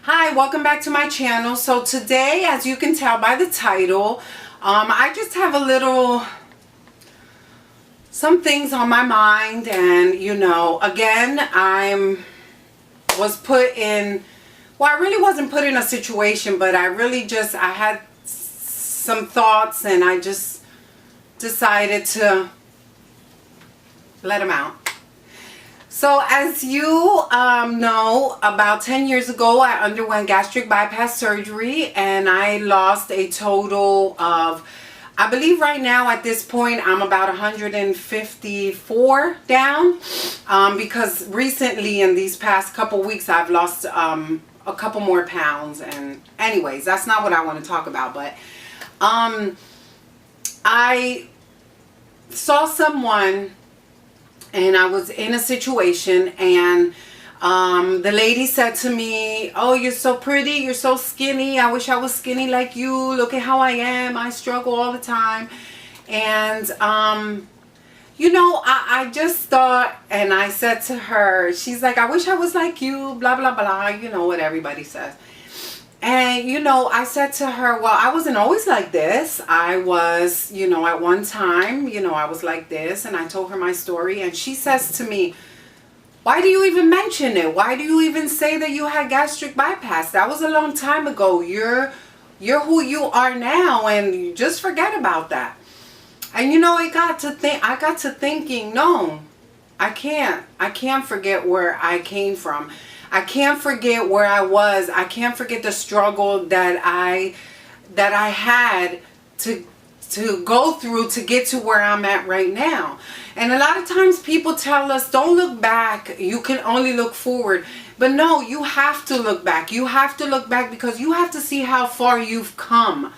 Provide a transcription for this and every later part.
Hi, welcome back to my channel. So today, as you can tell by the title, I just have some things on my mind, and again, was put in, well, I really wasn't put in a situation, but I had some thoughts, and I just decided to let them out. So as you know, about 10 years ago, I underwent gastric bypass surgery, and I lost a total of, I believe right now at this point, I'm about 154 down, because recently in these past couple weeks, I've lost a couple more pounds. And anyways, that's not what I want to talk about, but I saw someone, and I was in a situation, and the lady said to me, "Oh, you're so pretty, you're so skinny. I wish I was skinny like you. Look at how I am. I struggle all the time." And I just thought, and I said to her, she's like, "I wish I was like you, blah blah blah," you know what everybody says. And I said to her, "Well, I wasn't always like this. I was, at one time, I was like this." And I told her my story, and she says to me, "Why do you even mention it? Why do you even say that you had gastric bypass? That was a long time ago. You're who you are now, and you just forget about that." And I got to thinking, no, I can't forget where I came from. I can't forget where I was. I can't forget the struggle that I had to go through to get to where I'm at right now. And a lot of times people tell us, don't look back, you can only look forward. But no, you have to look back. You have to look back because you have to see how far you've come.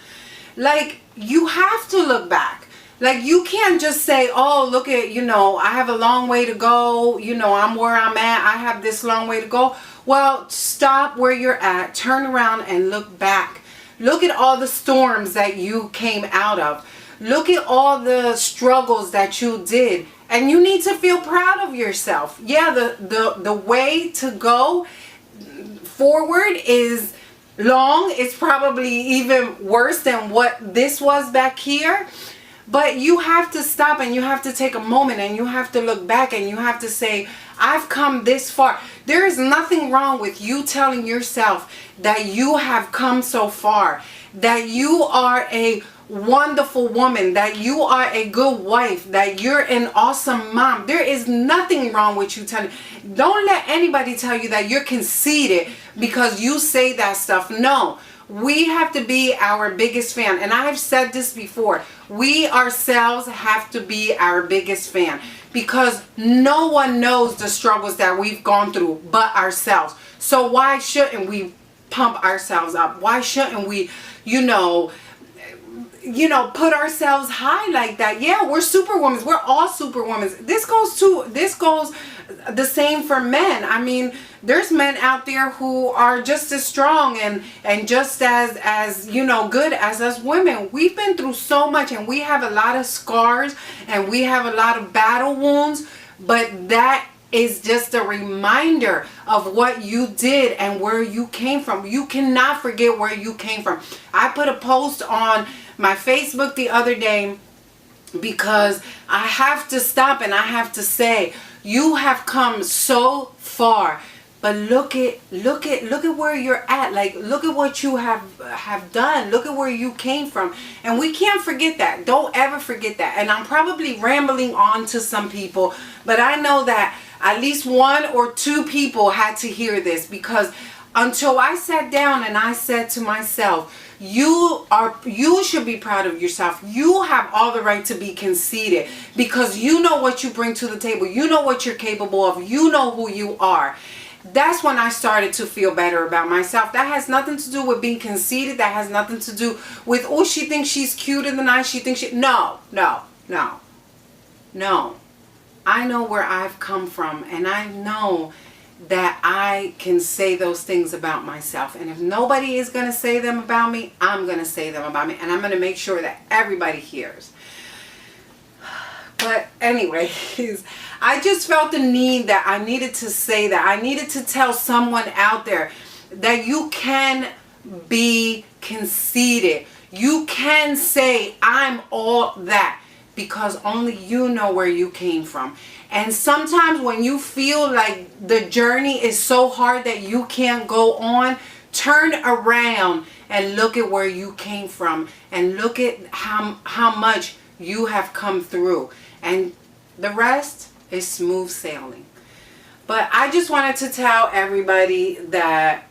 Like, you have to look back. Like, you can't just say, "Oh, look at, I have a long way to go. I'm where I'm at. I have this long way to go." Well, stop where you're at. Turn around and look back. Look at all the storms that you came out of. Look at all the struggles that you did. And you need to feel proud of yourself. Yeah, the way to go forward is long. It's probably even worse than what this was back here. But you have to stop, and you have to take a moment, and you have to look back, and you have to say, "I've come this far." There is nothing wrong with you telling yourself that you have come so far, that you are a wonderful woman, that you are a good wife, that you're an awesome mom. There is nothing wrong with you telling. Don't let anybody tell you that you're conceited because you say that stuff. No. We have to be our biggest fan. And I've said this before. We ourselves have to be our biggest fan, because no one knows the struggles that we've gone through but ourselves. So why shouldn't we pump ourselves up? Why shouldn't we, put ourselves high like that? Yeah, we're superwomen. We're all superwomen. This goes the same for men. I mean, there's men out there who are just as strong and just as good as us women. We've been through so much, and we have a lot of scars, and we have a lot of battle wounds, but that is just a reminder of what you did and where you came from. You cannot forget where you came from. I put a post on my Facebook the other day because I have to stop and I have to say, you have come so far, but look at where you're at. Like, look at what you have done. Look at where you came from. And we can't forget that. Don't ever forget that. And I'm probably rambling on to some people, but I know that at least one or two people had to hear this, because until I sat down and I said to myself, you should be proud of yourself. You have all the right to be conceited, because you know what you bring to the table. You know what you're capable of. You know who you are. That's when I started to feel better about myself. That has nothing to do with being conceited. That has nothing to do with, oh, she thinks she's cuter than I. She thinks she... No. I know where I've come from, and I know that I can say those things about myself. And if nobody is going to say them about me, I'm going to say them about me, and I'm going to make sure that everybody hears. But anyways, I just felt the need that I needed to say that. I needed to tell someone out there that you can be conceited. You can say, I'm all that, because only you know where you came from. And sometimes when you feel like the journey is so hard that you can't go on, turn around and look at where you came from, and look at how much you have come through. And the rest is smooth sailing. But I just wanted to tell everybody that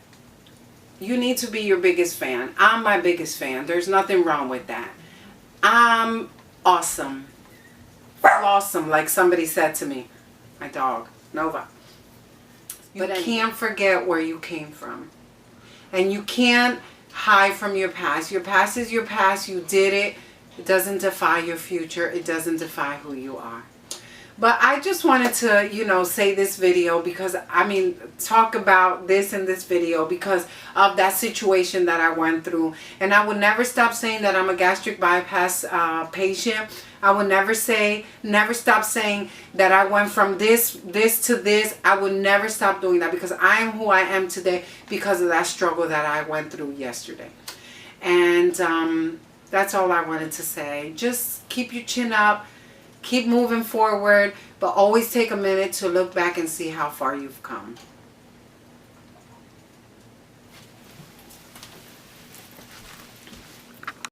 you need to be your biggest fan. I'm my biggest fan. There's nothing wrong with that. I'm awesome. Awesome, like somebody said to me. My dog, Nova. You can't forget where you came from. And you can't hide from your past. Your past is your past. You did it. It doesn't define your future. It doesn't define who you are. But I just wanted to, you know, say this video because, I mean, talk about this in this video because of that situation that I went through. And I would never stop saying that I'm a gastric bypass patient. I would never stop saying that I went from this to this. I would never stop doing that because I am who I am today because of that struggle that I went through yesterday. And that's all I wanted to say. Just keep your chin up. Keep moving forward, but always take a minute to look back and see how far you've come.